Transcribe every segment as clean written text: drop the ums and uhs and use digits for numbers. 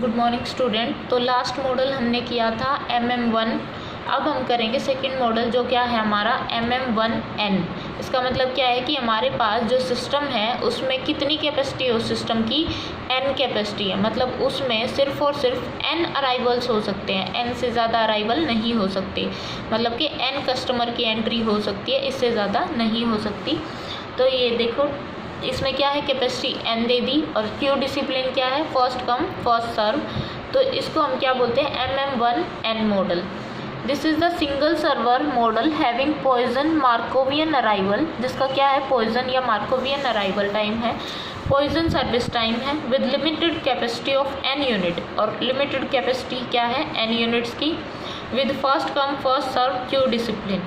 Good morning student. तो last model हमने किया था MM1। अब हम करेंगे सेकंड मॉडल जो क्या है हमारा MM1N। इसका मतलब क्या है कि हमारे पास जो सिस्टम है उसमें कितनी कैपेसिटी है उस सिस्टम की, N कैपेसिटी है। मतलब उसमें सिर्फ और सिर्फ N अराइवल्स हो सकते हैं, N से ज़्यादा अराइवल नहीं हो सकते। मतलब कि N कस्टमर की एंट्री हो सकती है, इससे ज़्यादा नहीं हो सकती। तो ये देखो इसमें क्या है, कैपेसिटी N दे दी और क्यू डिसिप्लिन क्या है, फर्स्ट कम फर्स्ट सर्व। तो इसको हम क्या बोलते हैं, MM1N model. This is the single server model having Poisson Markovian arrival, जिसका क्या है पॉइजन या मार्कोवियन अराइवल टाइम है, पॉइजन सर्विस टाइम है with limited capacity of N unit. और लिमिटेड कैपेसिटी क्या है N यूनिट्स की, with first come first serve queue discipline.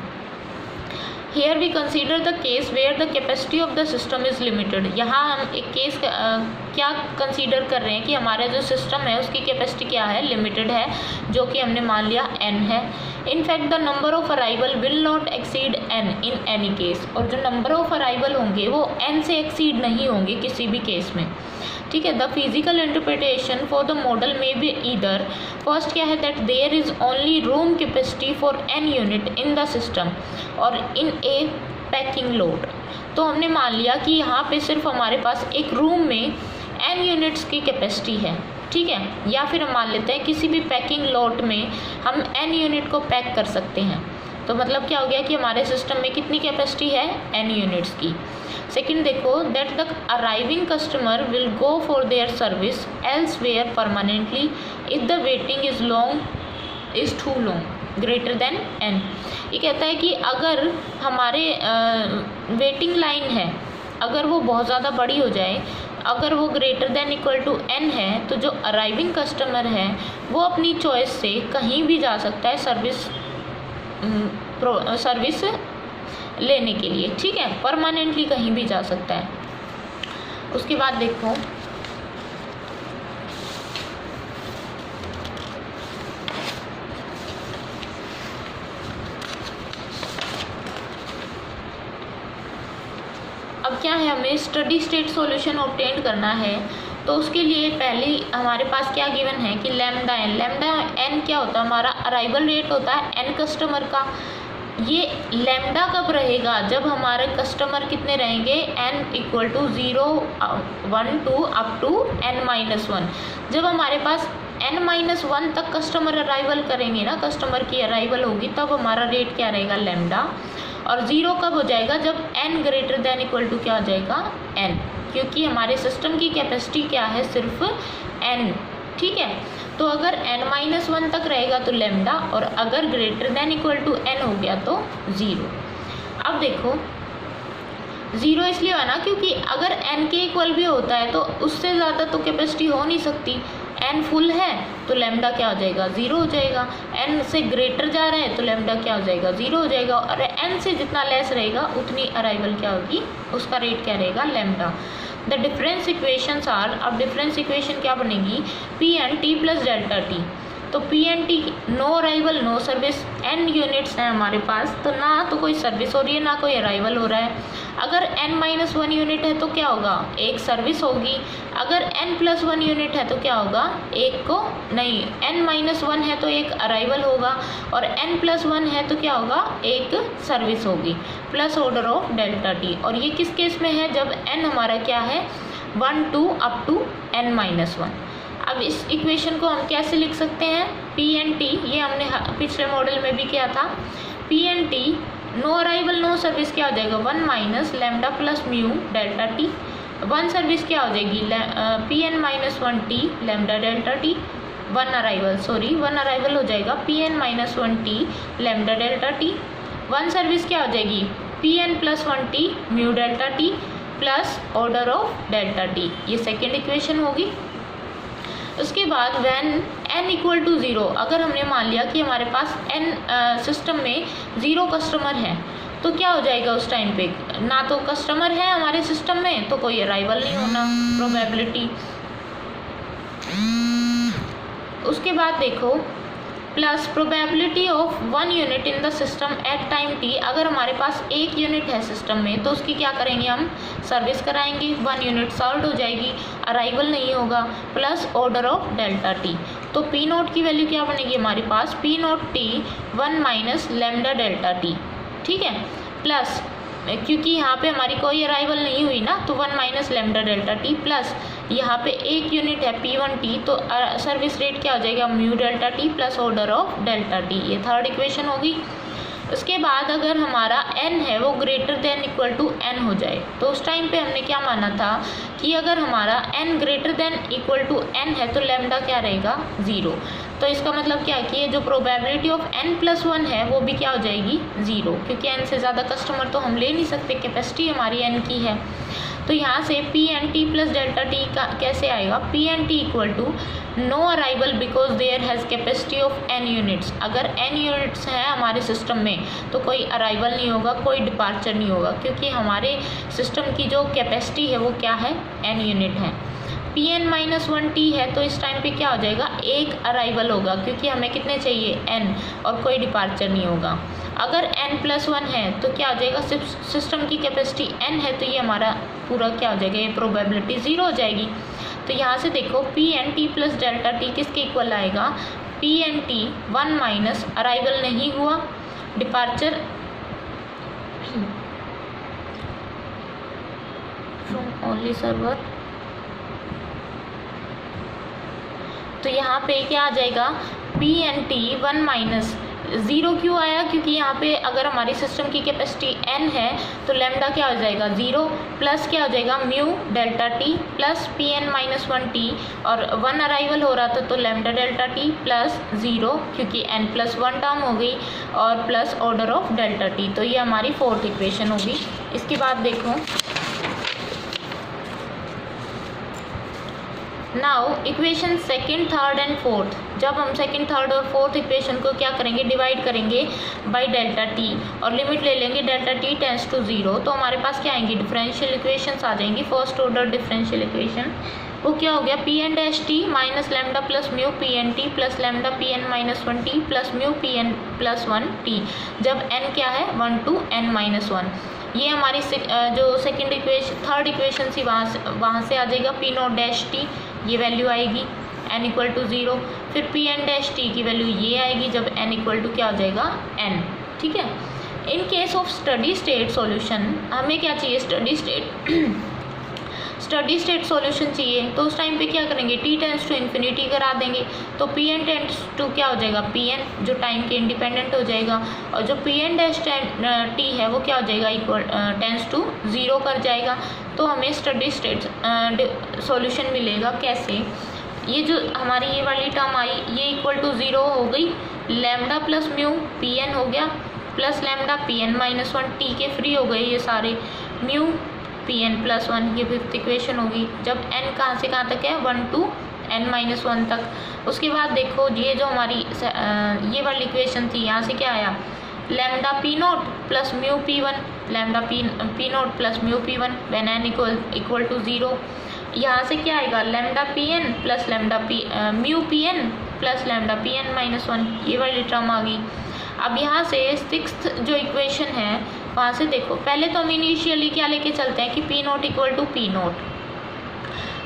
Here we consider the case where the capacity of the system is limited। यहाँ हम एक case क्या consider कर रहे हैं कि हमारा जो सिस्टम है उसकी कैपेसिटी क्या है, लिमिटेड है, जो कि हमने मान लिया N है। In fact the number of arrival will not exceed N in any case. और जो नंबर ऑफ अराइवल होंगे वो N से एक्सीड नहीं होंगे किसी भी केस में, ठीक है। The physical interpretation for the model may be either, first क्या है that there is only room capacity for N unit in the system और इन ए पैकिंग लोड। तो हमने मान लिया कि यहाँ पे सिर्फ हमारे पास एक रूम में N यूनिट्स की कैपेसिटी है, ठीक है। या फिर हम मान लेते हैं किसी भी पैकिंग लॉट में हम N यूनिट को पैक कर सकते हैं। तो मतलब क्या हो गया कि हमारे सिस्टम में कितनी कैपेसिटी है, N यूनिट्स की। सेकंड देखो that the arriving customer will go for their service elsewhere permanently if the waiting is too long greater than N। ये कहता है कि अगर हमारे वेटिंग लाइन है, अगर वो बहुत ज़्यादा बड़ी हो जाए, अगर वो greater than equal to N है, तो जो अराइविंग कस्टमर है वो अपनी चॉइस से कहीं भी जा सकता है सर्विस लेने के लिए, ठीक है। परमानेंटली कहीं भी जा सकता है। उसके बाद देखो अब क्या है, हमें स्टडी स्टेट सॉल्यूशन ऑब्टेन करना है। तो उसके लिए पहले हमारे पास क्या गिवन है कि लैम्डा एन क्या होता है, हमारा अराइवल रेट होता है N कस्टमर का। ये लैम्डा कब रहेगा, जब हमारे कस्टमर कितने रहेंगे, N equal to 0 1 2 up to N-1। जब हमारे पास N-1 तक कस्टमर अराइवल करेंगे ना, कस्टमर की अराइवल होगी, तब हमारा रेट क्या रहेगा, लैम्डा। और 0 कब हो जाएगा, जब N greater than equal to क्या हो जाएगा, N, क्योंकि हमारे सिस्टम की कैपेसिटी क्या है, सिर्फ N, ठीक है। तो अगर N-1 तक रहेगा तो लैम्डा, और अगर greater than equal to N हो गया तो 0। अब देखो 0 इसलिए है ना क्योंकि अगर N के इक्वल भी होता है तो उससे ज़्यादा तो कैपेसिटी हो नहीं सकती। N फुल है तो लैम्डा क्या हो जाएगा, 0 हो जाएगा। N से ग्रेटर जा रहा है तो लैम्डा क्या हो जाएगा, 0 हो जाएगा। और N से जितना लेस रहेगा उतनी अराइवल क्या होगी, उसका रेट क्या रहेगा, lambda. The difference equations are, अब डिफरेंस इक्वेशन क्या बनेगी, PNT प्लस डेल्टा टी। तो PNT no arrival no service, N units हैं हमारे पास, तो ना तो कोई सर्विस हो रही है ना कोई अराइवल हो रहा है। अगर N-1 यूनिट है तो क्या होगा, एक सर्विस होगी। अगर N+1 यूनिट है तो क्या होगा, एक को नहीं, N-1 है तो एक अराइवल होगा, और N+1 है तो क्या होगा, एक सर्विस होगी, plus order of delta T. और ये किस केस में है, जब N हमारा क्या है 1 2 अप टू N-1। अब इस इक्वेशन को हम कैसे लिख सकते हैं, PNT, ये हमने पिछले मॉडल में भी किया था। PNT no arrival no service क्या हो जाएगा, 1 minus lambda plus mu delta T. 1 service क्या हो जाएगी, PN-1T lambda delta T. 1 arrival हो जाएगा PN-1T lambda delta T. 1 service क्या हो जाएगी, PN+1T mu delta T plus order of delta T. ये सेकेंड इक्वेशन होगी। उसके बाद व्हेन N इक्वल टू 0, अगर हमने मान लिया कि हमारे पास N सिस्टम में 0 कस्टमर है तो क्या हो जाएगा उस टाइम पे, ना तो कस्टमर है हमारे सिस्टम में तो कोई अराइवल नहीं होना, प्रोबेबिलिटी। उसके बाद देखो plus probability of 1 unit in the system at time t। अगर हमारे पास 1 यूनिट है सिस्टम में तो उसकी क्या करेंगे, हम सर्विस कराएंगे, 1 यूनिट सर्व्ड हो जाएगी, अराइवल नहीं होगा, plus order of delta T. तो पी नोट की वैल्यू क्या बनेगी हमारे पास, P naught T 1 minus lambda delta T, ठीक है, प्लस क्योंकि यहाँ पे हमारी कोई अराइवल नहीं हुई ना, तो 1 minus lambda delta T, plus यहाँ पे 1 यूनिट है P1T, तो सर्विस रेट क्या हो जाएगा, mu delta T plus order of delta T. ये थर्ड इक्वेशन होगी। उसके बाद अगर हमारा n है वो greater than equal to n हो जाए, तो उस टाइम पे हमने क्या माना था कि अगर हमारा n greater than equal to n है तो लेमडा क्या रहेगा, 0। तो इसका मतलब क्या है कि ये जो प्रोबेबिलिटी ऑफ n+1 है वो भी क्या हो जाएगी, 0, क्योंकि n से ज़्यादा कस्टमर तो हम ले नहीं सकते, कैपेसिटी हमारी n की है। तो यहाँ से P&T प्लस डेल्टा टी का कैसे आएगा, P&T equal to no arrival because there has capacity of n units. अगर n यूनिट्स हैं हमारे सिस्टम में तो कोई अराइवल नहीं होगा, कोई डिपार्चर नहीं होगा, क्योंकि हमारे सिस्टम की जो कैपेसिटी है वो क्या है, n यूनिट है। Pn-1t है तो इस टाइम पे क्या हो जाएगा, एक अराइवल होगा, क्योंकि हमें कितने चाहिए, n, और कोई डिपार्चर नहीं होगा। अगर n+1 है तो क्या हो जाएगा, सिस्टम की कैपेसिटी n है तो ये हमारा पूरा क्या हो जाएगा, ये प्रोबेबिलिटी 0 हो जाएगी। तो यहाँ से देखो P&T प्लस डेल्टा टी किसके इक्वल आएगा, P&T 1 माइनस अराइवल नहीं हुआ, डिपार्चर फ्रॉम ओनली सर्वर, तो यहाँ पे क्या आ जाएगा, P&T 1 माइनस 0 क्यों आया, क्योंकि यहाँ पे अगर हमारी सिस्टम की कैपेसिटी n है तो लेमडा क्या हो जाएगा, 0, प्लस क्या हो जाएगा, mu delta T plus Pn-1t, और 1 अराइवल हो रहा था तो लेमडा डेल्टा टी प्लस 0, क्योंकि n+1 टर्म हो गई, और plus order of delta T. तो ये हमारी फोर्थ इक्वेशन होगी। इसके बाद देखो now equation second, third and fourth. जब हम सेकंड, थर्ड और फोर्थ इक्वेशन को क्या करेंगे, डिवाइड करेंगे बाय डेल्टा टी, और लिमिट ले लेंगे डेल्टा टी टेंड्स टू 0, तो हमारे पास क्या आएंगी, डिफरेंशियल इक्वेशंस आ जाएंगी। फर्स्ट ऑर्डर डिफरेंशियल इक्वेशन वो क्या हो गया, Pn-t minus lambda plus mu P&T plus lambda Pn-1t plus mu Pn+1t, जब n क्या है 1 to n-1। ये हमारी जो सेकंड इक्वेशन, थर्ड इक्वेशन थी वहाँ से आ जाएगा P0-t, ये वैल्यू आएगी n इक्वल टू 0। फिर Pn-t की वैल्यू ये आएगी जब n इक्वल टू क्या हो जाएगा, n, ठीक है। In case of steady state solution हमें क्या चाहिए, स्टडी स्टेट सॉल्यूशन चाहिए, तो उस टाइम पे क्या करेंगे, t टेंड्स टू इन्फिनिटी करा देंगे, तो Pn टेंड्स टू क्या हो जाएगा, Pn जो टाइम के इंडिपेंडेंट हो जाएगा, और जो Pn-t है वो क्या हो जाएगा, इक्वल टेंड्स टू 0 कर जाएगा। तो हमें स्टडी स्टेट सॉल्यूशन मिलेगा कैसे, ये जो हमारी ये वाली टर्म आई ये इक्वल टू 0 हो गई, लेमडा प्लस म्यू Pn हो गया प्लस लेमडा Pn-1t के फ्री हो गए ये सारे, म्यू Pn+1, ये फिफ्थ इक्वेशन होगी, जब n कहाँ से कहाँ तक है, 1 to n-1 तक। उसके बाद देखो ये जो हमारी ये वाली इक्वेशन थी, यहाँ से क्या आया, lambda P0 plus mu P1, lambda P0 plus mu P1 when n equal to 0। यहाँ से क्या आएगा, lambda Pn plus lambda mu Pn plus lambda Pn-1, ये वाली टर्म आ गई। अब यहाँ से सिक्स्थ जो इक्वेशन है वहाँ से देखो, पहले तो हम इनिशियली क्या लेके चलते हैं कि P0 इक्वल टू P0।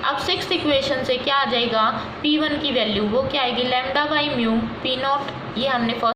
अब सिक्स्थ इक्वेशन से क्या आ जाएगा, P1 की वैल्यू वो क्या आएगी, लेमडा बाई म्यू P0, ये हमने